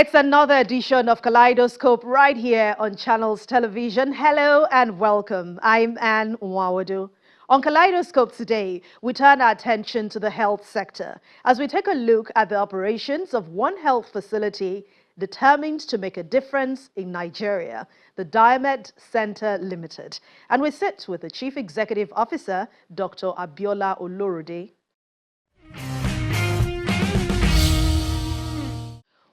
It's another edition of Kaleidoscope right here on Channels Television. Hello and welcome. I'm Anne Nwawadu. On Kaleidoscope today, we turn our attention to the health sector as we take a look at the operations of one health facility determined to make a difference in Nigeria, the Diamed Center Limited. And we sit with the Chief Executive Officer, Dr. Abiola Olorode.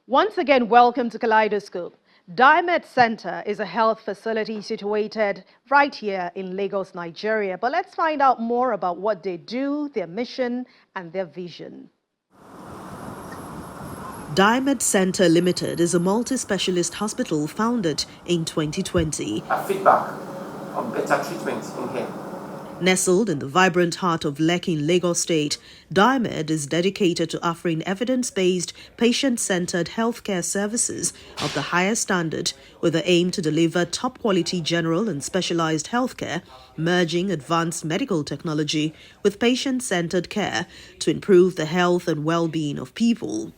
Once again, welcome to Kaleidoscope. Diamed Center is a health facility situated right here in Lagos, Nigeria. But let's find out more about what they do, their mission, and their vision. Diamed Center Limited is a multi-specialist hospital founded in 2020. A feedback on better treatment in here. Nestled in the vibrant heart of Lekki in Lagos State, Diamed is dedicated to offering evidence-based, patient-centered healthcare services of the highest standard with the aim to deliver top-quality general and specialized healthcare, merging advanced medical technology with patient-centered care to improve the health and well-being of people.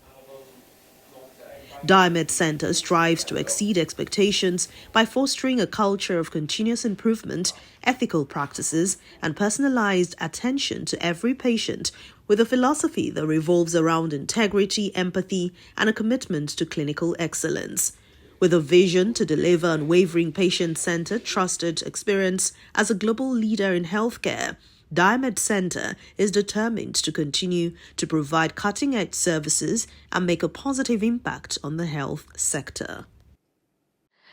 Diamed Center strives to exceed expectations by fostering a culture of continuous improvement, ethical practices, and personalized attention to every patient with a philosophy that revolves around integrity, empathy, and a commitment to clinical excellence. With a vision to deliver unwavering patient-centered, trusted experience as a global leader in healthcare, Diamed Center is determined to continue to provide cutting-edge services and make a positive impact on the health sector.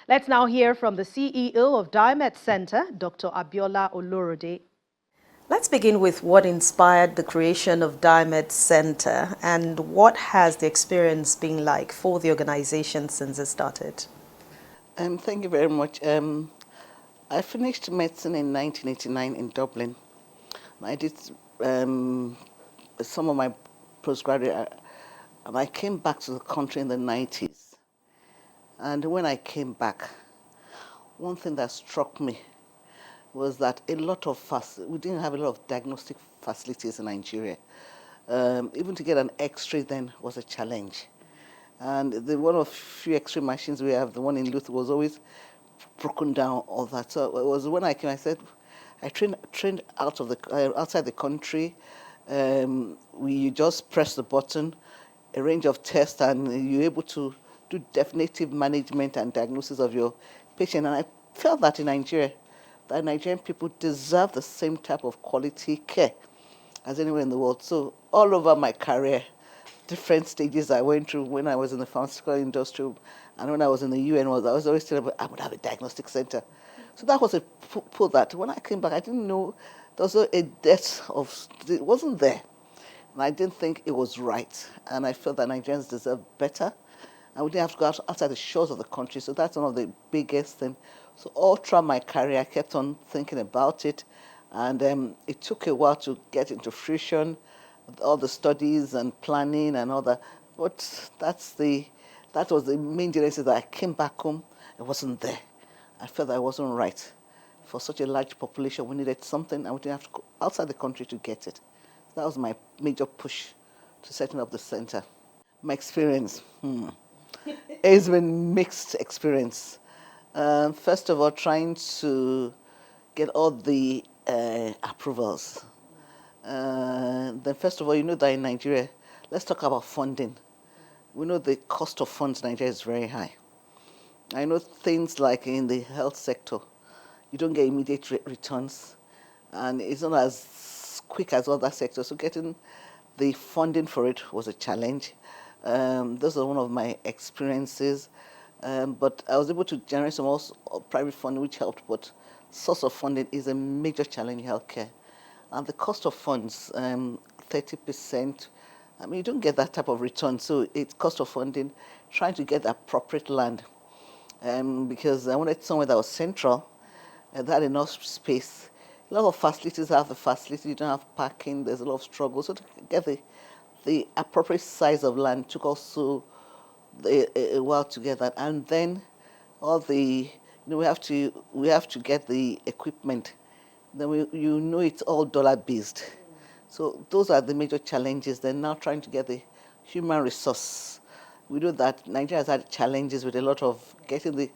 Let's now hear from the CEO of Diamed Center, Dr. Abiola Olorode. Let's begin with what inspired the creation of Diamed Center and what has the experience been like for the organization since it started? Thank you very much. I finished medicine in 1989 in Dublin. I did some of my postgraduate, and I came back to the country in the 90s. And when I came back, one thing that struck me was that we didn't have a lot of diagnostic facilities in Nigeria. Even to get an X-ray then was a challenge. And one of the few X-ray machines we have, the one in Luther, was always broken down, all that. So it was when I came, I said, I trained outside the country. You just press the button, a range of tests, and you're able to do definitive management and diagnosis of your patient. And I felt that in Nigeria, that Nigerian people deserve the same type of quality care as anywhere in the world. So all over my career, different stages I went through when I was in the pharmaceutical industry and when I was in the UN, I was always telling I would have a diagnostic center. So that was a pull that. When I came back, I didn't know there was a debt it wasn't there. And I didn't think it was right. And I felt that Nigerians deserve better. And we didn't have to go outside the shores of the country. So that's one of the biggest things. So all throughout my career, I kept on thinking about it. And it took a while to get into fruition, all the studies and planning and all that. But that was the main genesis that I came back home, it wasn't there. I felt that it wasn't right. For such a large population, we needed something, and we didn't have to go outside the country to get it. That was my major push to setting up the center. My experience, it's been mixed experience. First of all, trying to get all the approvals. Then first of all, you know that in Nigeria, let's talk about funding. We know the cost of funds in Nigeria is very high. I know things like in the health sector, you don't get immediate returns, and it's not as quick as other sectors. So getting the funding for it was a challenge. Those are one of my experiences. But I was able to generate some also private funding, which helped, but source of funding is a major challenge in healthcare. And the cost of funds, 30%, I mean, you don't get that type of return. So it's cost of funding, trying to get the appropriate land. Because I wanted somewhere that was central, that had enough space. A lot of facilities have the facility, you don't have parking, there's a lot of struggle. So to get the appropriate size of land took also a while to get that. And then all the, we have to get the equipment. Then it's all dollar-based. So those are the major challenges. They're now trying to get the human resource We know that Nigeria has had challenges with a lot of getting the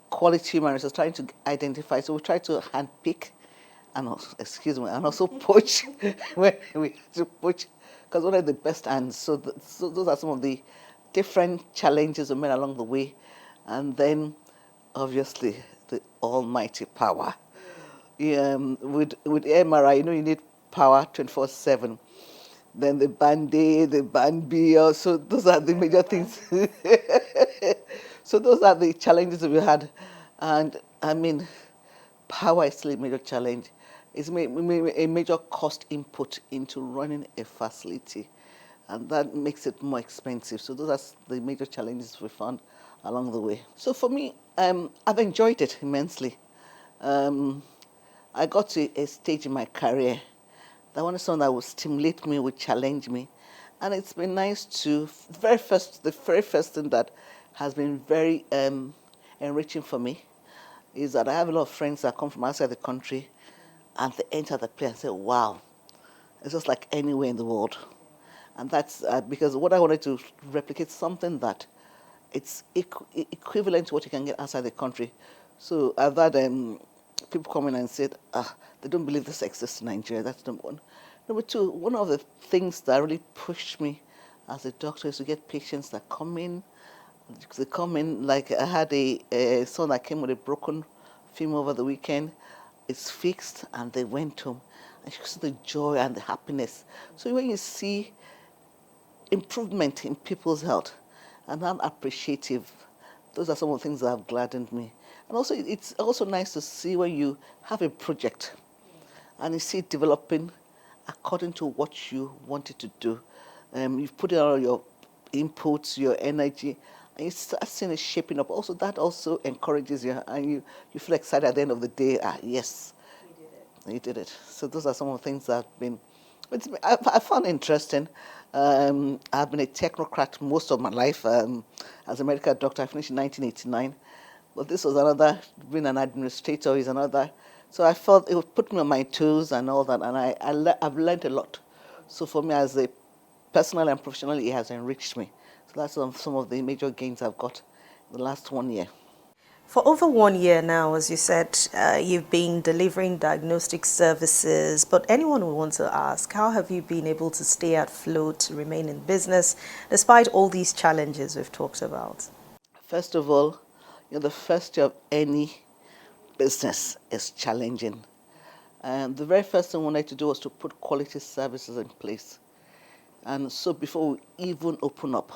quality human resources, trying to identify. So we try to handpick and also, excuse me, and also poach when we have to poach, because one of the best hands. So those are some of the different challenges we made along the way. And then, obviously, the almighty power. With MRI, you need power 24/7. Then the band A, the band B, also those are the major things. So those are the challenges we had, and I mean, power is still a major challenge. It's a major cost input into running a facility, and that makes it more expensive. So those are the major challenges we found along the way. So for me, I've enjoyed it immensely. Um, I got to a stage in my career that I wanted something that would stimulate me, would challenge me. And it's been nice to, the very first thing that has been very enriching for me is that I have a lot of friends that come from outside the country and they enter the place and say, wow, it's just like anywhere in the world. And that's because what I wanted to replicate something that it's equivalent to what you can get outside the country. So I've had people come in and said, they don't believe this exists in Nigeria. That's number one. Number two, one of the things that really pushed me as a doctor is to get patients that come in. They come in, like I had a son that came with a broken femur over the weekend. It's fixed, and they went home. And you see the joy and the happiness. So when you see improvement in people's health, and I'm appreciative. Those are some of the things that have gladdened me. And also, it's also nice to see when you have a project and you see it developing according to what you wanted to do. You've put in all your inputs, your energy, and you start seeing it shaping up. Also, that also encourages you, and you feel excited at the end of the day. Yes, you did it. So those are some of the things that have been, I found interesting. I've been a technocrat most of my life. As a medical doctor, I finished in 1989. But this was another, being an administrator is another. So I felt it would put me on my toes and all that, and I've learned a lot. So for me, as a personally and professionally, it has enriched me. So that's some of the major gains I've got in the last 1 year. For over 1 year now, as you said, you've been delivering diagnostic services, but anyone will want to ask, how have you been able to stay afloat, to remain in business, despite all these challenges we've talked about? First of all, the first year of any business is challenging. And the very first thing we wanted to do was to put quality services in place. And so before we even open up,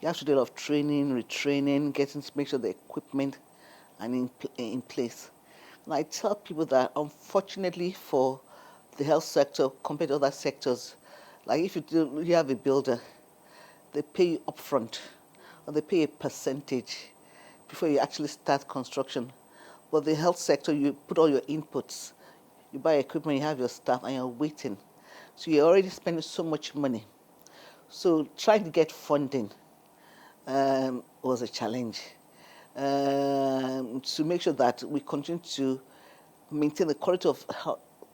you have to do a lot of training, retraining, getting to make sure the equipment and in place. And I tell people that unfortunately for the health sector compared to other sectors, like if you have a builder, they pay you upfront, or they pay a percentage before you actually start construction. But the health sector, you put all your inputs, you buy equipment, you have your staff, and you're waiting. So you're already spending so much money. So trying to get funding was a challenge. To make sure that we continue to maintain the quality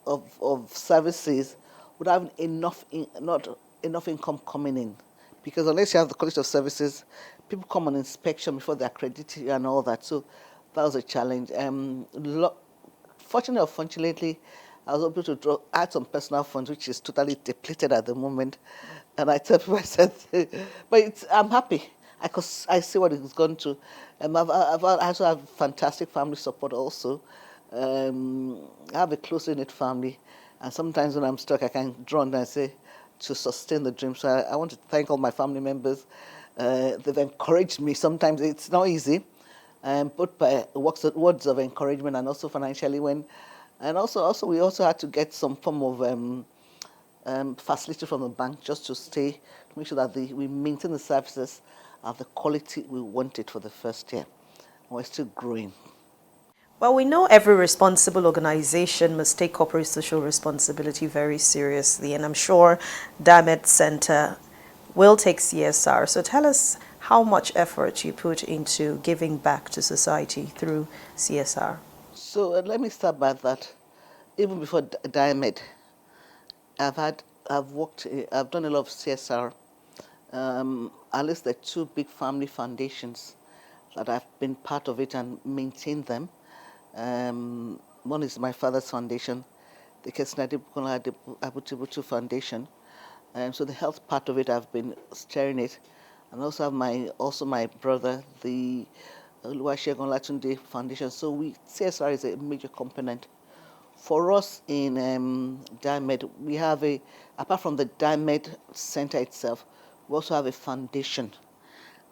of services without not enough income coming in. Because unless you have the quality of services, people come on inspection before they accredit you and all that. So that was a challenge. Fortunately or unfortunately, I was able to add some personal funds, which is totally depleted at the moment. And I tell people, I said, but I'm happy. I see what it's gone to. I also have fantastic family support also. I have a closely knit family. And sometimes when I'm stuck, I can draw on and say, to sustain the dream. So I want to thank all my family members. They've encouraged me. Sometimes it's not easy, but by words of encouragement and also financially and also we also had to get some form of facility from the bank just to make sure that we maintain the services at the quality we wanted for the first year. We're still growing. Well, we know every responsible organization must take corporate social responsibility very seriously, and I'm sure Diamed Center will take CSR. So tell us how much effort you put into giving back to society through CSR. So let me start by that. Even before Diamed, I've done a lot of CSR At least the two big family foundations that I've been part of it and maintained them. One is my father's foundation, the Kesnadi Bukola Abutibutu Foundation. So the health part of it, I've been steering it, and also have my brother, the Oluwasegun Latunde Foundation. So CSR is a major component. For us in Diamed, we have apart from the Diamed Center itself, we also have a foundation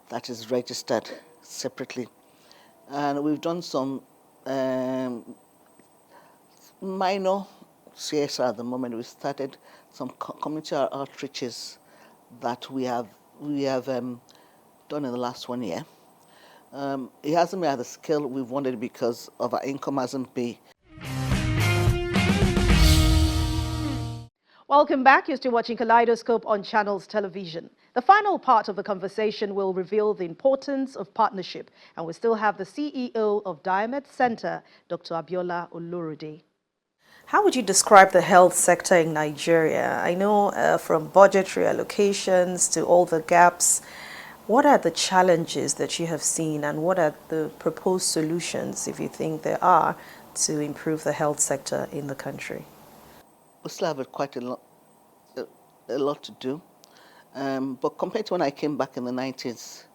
that is registered separately. And we've done some minor CSR at the moment. We started some community outreaches that we have done in the last 1 year. It hasn't been at the scale we've wanted because of our income hasn't been. Welcome back. You're still watching Kaleidoscope on Channels Television. The final part of the conversation will reveal the importance of partnership, and we still have the CEO of Diamed Center, Dr. Abiola Olurude. How would you describe the health sector in Nigeria? I know from budgetary allocations to all the gaps, what are the challenges that you have seen, and what are the proposed solutions, if you think there are, to improve the health sector in the country? We still have quite a lot to do. But compared to when I came back in the 90s,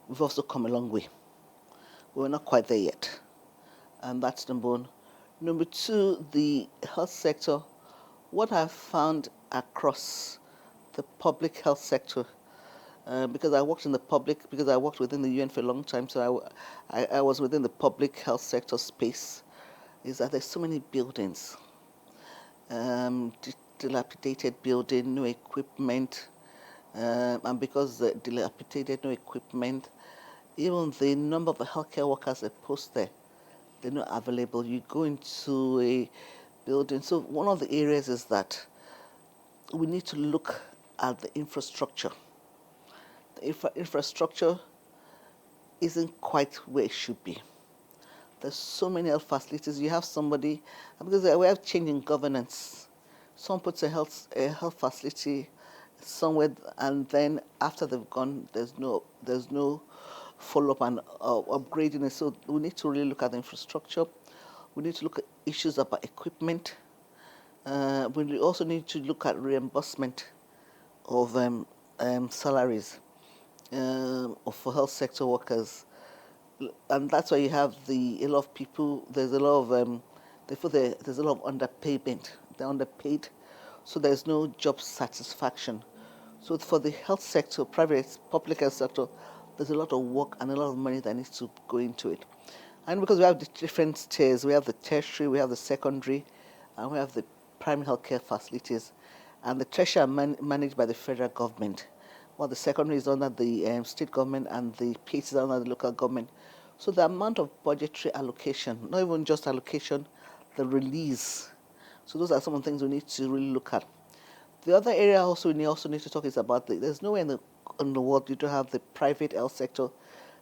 we've also come a long way. We're not quite there yet. And that's number one. Number two, the health sector, what I've found across the public health sector, because I worked within the UN for a long time, so I was within the public health sector space, is that there's so many buildings, dilapidated building, no equipment, and because the dilapidated, no equipment, even the number of healthcare workers that post there, they're not available. You go into a building. So one of the areas is that we need to look at the infrastructure. The infrastructure isn't quite where it should be. There's so many health facilities. You have somebody, because we have changing governance. Someone puts a health facility somewhere, and then after they've gone, there's no follow-up and upgrading it. So we need to really look at the infrastructure. We need to look at issues about equipment. We also need to look at reimbursement of salaries for health sector workers. And that's why you have a lot of people, there's a lot of underpayment. They're underpaid, so there's no job satisfaction. So for the health sector, public health sector, there's a lot of work and a lot of money that needs to go into it. And because we have the different tiers, we have the tertiary, we have the secondary, and we have the primary healthcare facilities. And the tertiary are managed by the federal government, while the secondary is under the state government, and the PHs are under the local government. So the amount of budgetary allocation, not even just allocation, the release. So those are some of the things we need to really look at. The other area also we also need to talk is about there's nowhere in the world you don't have the private health sector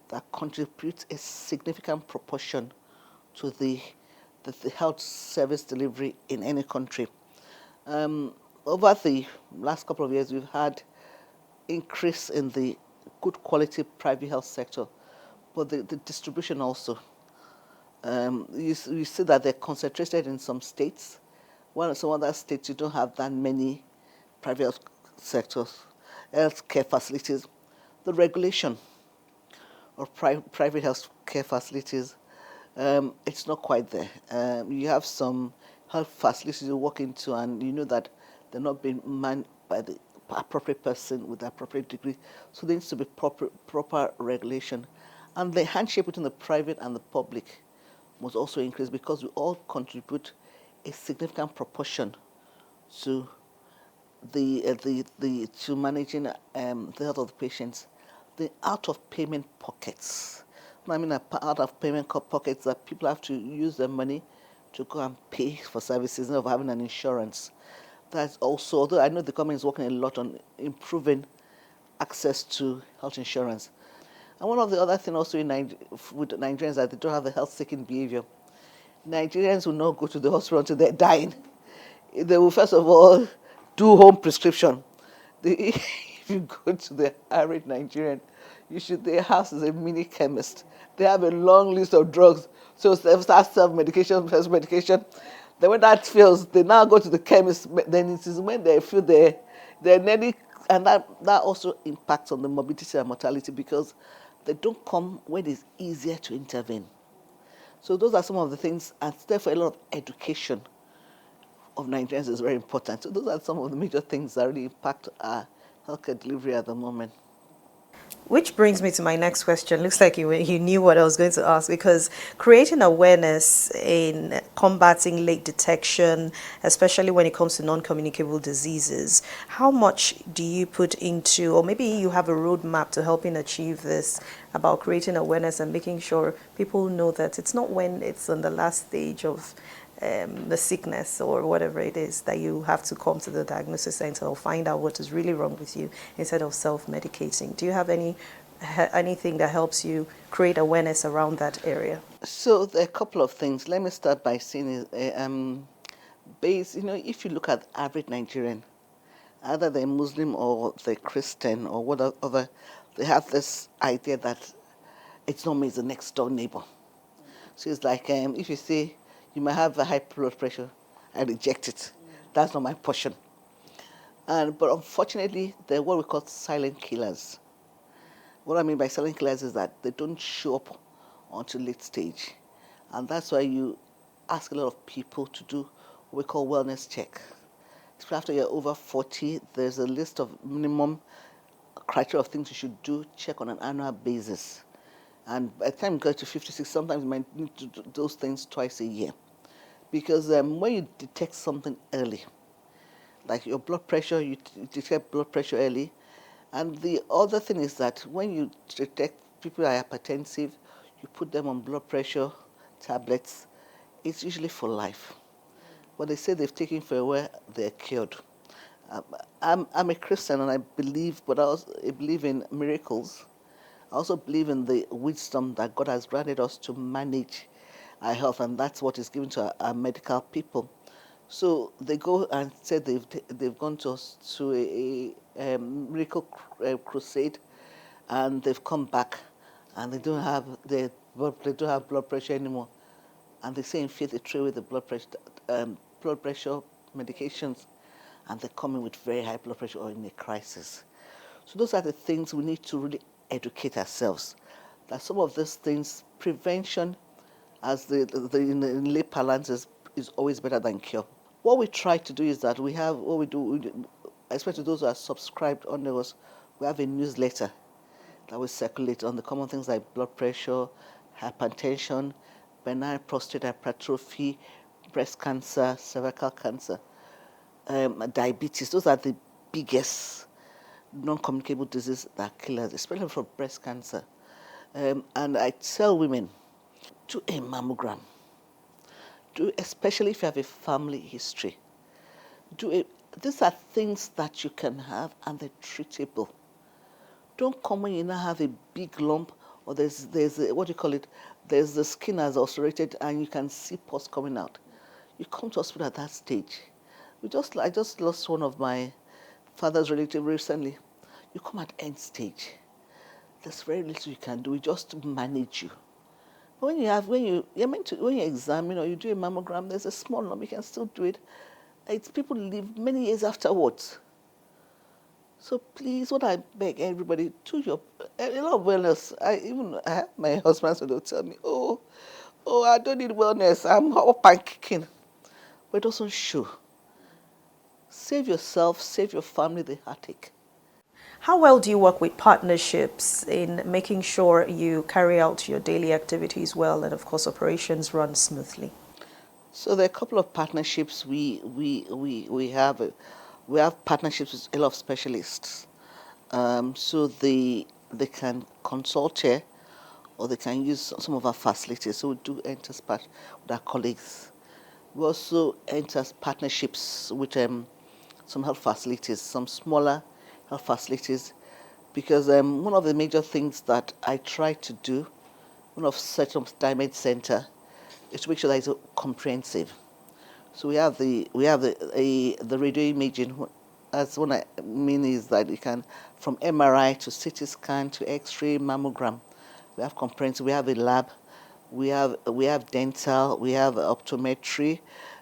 that contributes a significant proportion to the health service delivery in any country. Over the last couple of years, we've had increase in the good quality private health sector, but the distribution also. You see that they're concentrated in some states, while in some other states you don't have that many private health sectors, healthcare facilities. The regulation of private health care facilities, it's not quite there. You have some health facilities you walk into and you know that they're not being manned by the appropriate person with the appropriate degree. So there needs to be proper regulation. And the handshake between the private and the public must also increase, because we all contribute a significant proportion to to managing the health of the patients. The out of payment pockets. I mean, out of payment pockets that people have to use their money to go and pay for services instead of having an insurance. That's also, although I know the government is working a lot on improving access to health insurance. And one of the other things also with Nigerians is that they don't have the health-seeking behavior. Nigerians will not go to the hospital until they're dying. They will first of all do home prescription. if you go to the average Nigerian, their house is a mini chemist. They have a long list of drugs. So they start self-medication, self-medication. Then when that fails, they now go to the chemist. Then it is when they feel they're nearly, and that also impacts on the morbidity and mortality because they don't come when it's easier to intervene. So those are some of the things, and therefore a lot of education of Nigerians is very important. So those are some of the major things that really impact our healthcare delivery at the moment. Which brings me to my next question. Looks like you knew what I was going to ask, because creating awareness in combating late detection, especially when it comes to non-communicable diseases, how much do you put into, or maybe you have a roadmap to helping achieve this, about creating awareness and making sure people know that it's not when it's on the last stage of the sickness or whatever it is that you have to come to the diagnosis center or find out what is really wrong with you instead of self-medicating? Do you have anything that helps you create awareness around that area? So there are a couple of things. Let me start by saying, if you look at the average Nigerian, either they're Muslim or they're Christian or whatever, they have this idea that it's not me, it's the next door neighbor. So it's like if you say you might have a high blood pressure, I reject it. That's not my portion. But unfortunately, they're what we call silent killers. What I mean by silent killers is that they don't show up until late stage. And that's why you ask a lot of people to do what we call wellness check. So after you're over 40, there's a list of minimum criteria of things you should do, check on an annual basis. And by the time you get to 56, sometimes you might need to do those things twice a year. Because when you detect something early, like your blood pressure, you detect blood pressure early. And the other thing is that when you detect people are hypertensive, you put them on blood pressure tablets, it's usually for life. When they say they've taken for a while, they're cured. I'm a Christian and I believe, but I believe in miracles. I also believe in the wisdom that God has granted us to manage our health, and that's what is given to our medical people. So they go and say they've gone to a miracle crusade, and they've come back, and they don't have blood pressure anymore, and they say in faith they throw away the blood pressure medications, and they come in with very high blood pressure or in a crisis. So those are the things we need to really educate ourselves. That some of these things, prevention, as in lay parlance, is always better than cure. What we try to do is that especially those who are subscribed under us, we have a newsletter that we circulate on the common things like blood pressure, hypertension, benign prostate hypertrophy, breast cancer, cervical cancer, diabetes. Those are the biggest non-communicable diseases that kill us, especially for breast cancer. And I tell women, do a mammogram. Especially if you have a family history. These are things that you can have and they're treatable. Don't come when you now have a big lump or there's what do you call it? There's the skin has ulcerated and you can see pus coming out. You come to hospital at that stage. I just lost one of my father's relative recently. You come at end stage. There's very little you can do. We just manage you. But when you examine or you do a mammogram, there's a small lump. You can still do it. People live many years afterwards. So please, what I beg everybody, do a lot of wellness. I have my husband who will tell me, oh, I don't need wellness. I'm up and kicking. But it doesn't show. Save yourself, save your family the heartache. How well do you work with partnerships in making sure you carry out your daily activities well and, of course, operations run smoothly? So there are a couple of partnerships we have. We have partnerships with a lot of specialists. So they can consult here or they can use some of our facilities. So we do enter part with our colleagues. We also enter partnerships with some health facilities, some smaller health facilities, because one of the major things that I try to do, one of such a Diamed center, is to make sure that it's comprehensive. So we have the radio imaging As what I mean is that you can, from MRI to CT scan to X-ray, mammogram, we have comprehensive. We have a lab, we have dental, we have optometry,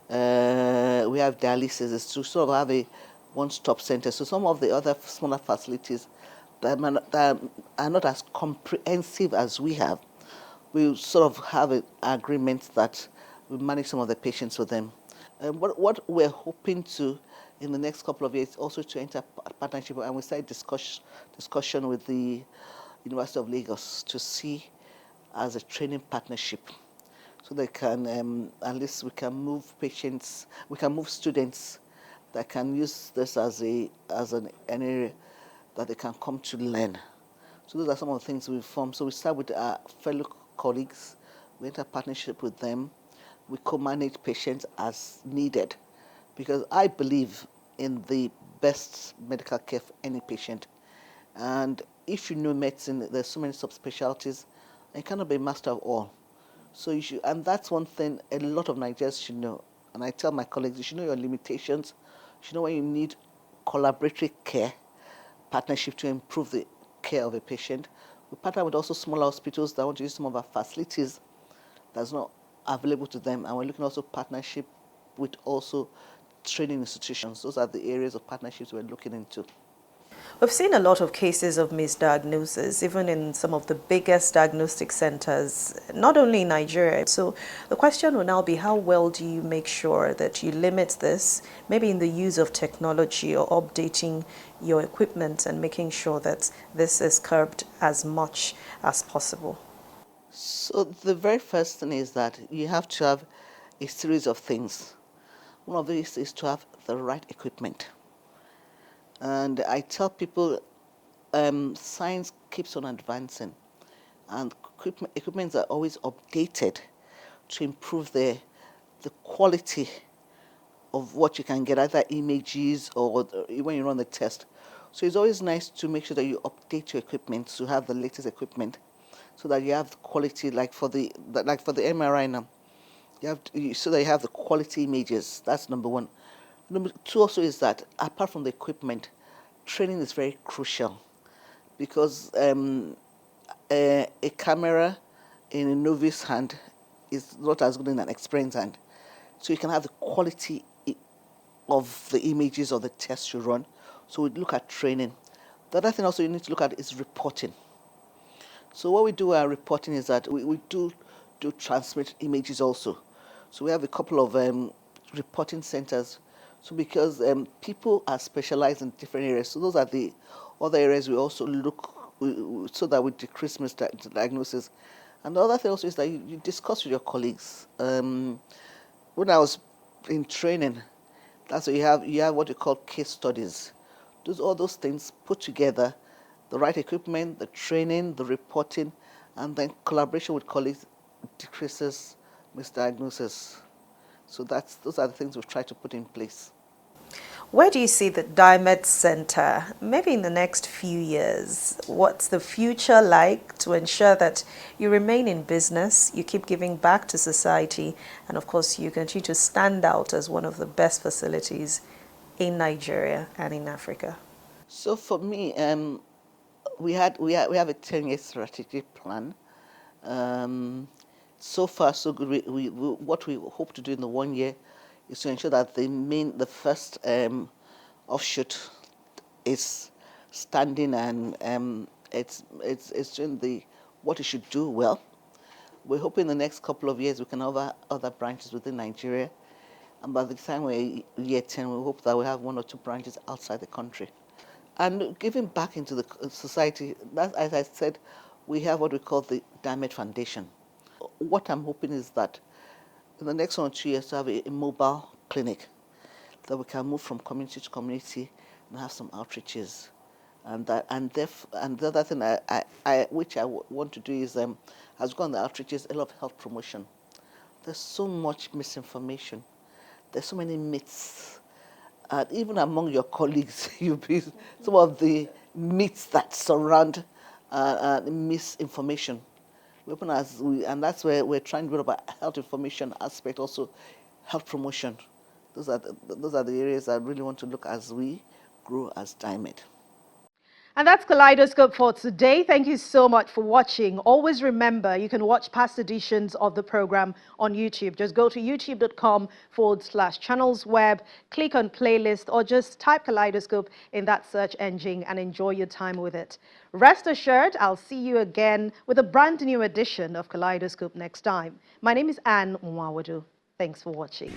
we have dialysis. It's to sort of have a one-stop center. So some of the other smaller facilities that are not as comprehensive as we have, we sort of have an agreement that we manage some of the patients for them. What we're hoping to in the next couple of years also to enter partnership, and we started discussion with the University of Lagos to see as a training partnership, so they can at least we can move patients, we can move students that can use this as an area that they can come to learn. So those are some of the things we've formed. So we start with our fellow colleagues, we enter partnership with them, we co-manage patients as needed, because I believe in the best medical care for any patient. And if you know medicine, there's so many subspecialties, and you cannot be a master of all. So you should, and that's one thing a lot of Nigerians should know. And I tell my colleagues, you should know your limitations, you should know when you need collaboratory care, partnership to improve the care of a patient. We partner with also smaller hospitals that want to use some of our facilities that's not available to them, and we're looking also partnership with also training institutions. Those are the areas of partnerships we're looking into. We've seen a lot of cases of misdiagnosis, even in some of the biggest diagnostic centers, not only in Nigeria. So the question will now be, how well do you make sure that you limit this, maybe in the use of technology or updating your equipment and making sure that this is curbed as much as possible? So the very first thing is that you have to have a series of things. One of these is to have the right equipment. And I tell people science keeps on advancing, and equipments are always updated to improve the quality of what you can get, either images or when you run the test. So it's always nice to make sure that you update your equipment to have the latest equipment, so that you have quality, like for the MRI now. So that you have the quality images. That's number one. Number two also is that apart from the equipment, training is very crucial, because a camera in a novice hand is not as good in an experienced hand. So you can have the quality of the images or the tests you run. So we look at training. The other thing also you need to look at is reporting. So what we do our reporting is that we do transmit images also. So we have a couple of reporting centers. So because people are specialized in different areas, so those are the other areas we also look so that we decrease misdiagnosis. And the other thing also is that you discuss with your colleagues. When I was in training, that's what you have what you call case studies. All those things put together, the right equipment, the training, the reporting, and then collaboration with colleagues decreases misdiagnosis. So those are the things we've tried to put in place. Where do you see the Diamed Center, maybe in the next few years? What's the future like to ensure that you remain in business, you keep giving back to society, and of course you continue to stand out as one of the best facilities in Nigeria and in Africa? So for me, we have a 10-year strategic plan. So far, so good. What we hope to do in the 1 year is to ensure that the first offshoot is standing, and it's doing what it should do well. We're hoping the next couple of years we can have other branches within Nigeria, and by the time we're year 10, we hope that we have 1 or 2 branches outside the country. And giving back into the society, that, as I said, we have what we call the Diamed Foundation. What I'm hoping is that in the next 1 or 2 years to have a mobile clinic that we can move from community to community and have some outreaches. And the other thing which I want to do is, as we go on the outreaches, a lot of health promotion. There's so much misinformation. There's so many myths. And even among your colleagues, you'll be some of the myths that surround misinformation. And that's where we're trying to build up a health information aspect, also health promotion. Those are the areas I really want to look as we grow as Diamed. And that's Kaleidoscope for today. Thank you so much for watching. Always remember, you can watch past editions of the program on YouTube. Just go to youtube.com/channels web, click on playlist, or just type Kaleidoscope in that search engine and enjoy your time with it. Rest assured, I'll see you again with a brand new edition of Kaleidoscope next time. My name is Anne Mwawadu. Thanks for watching.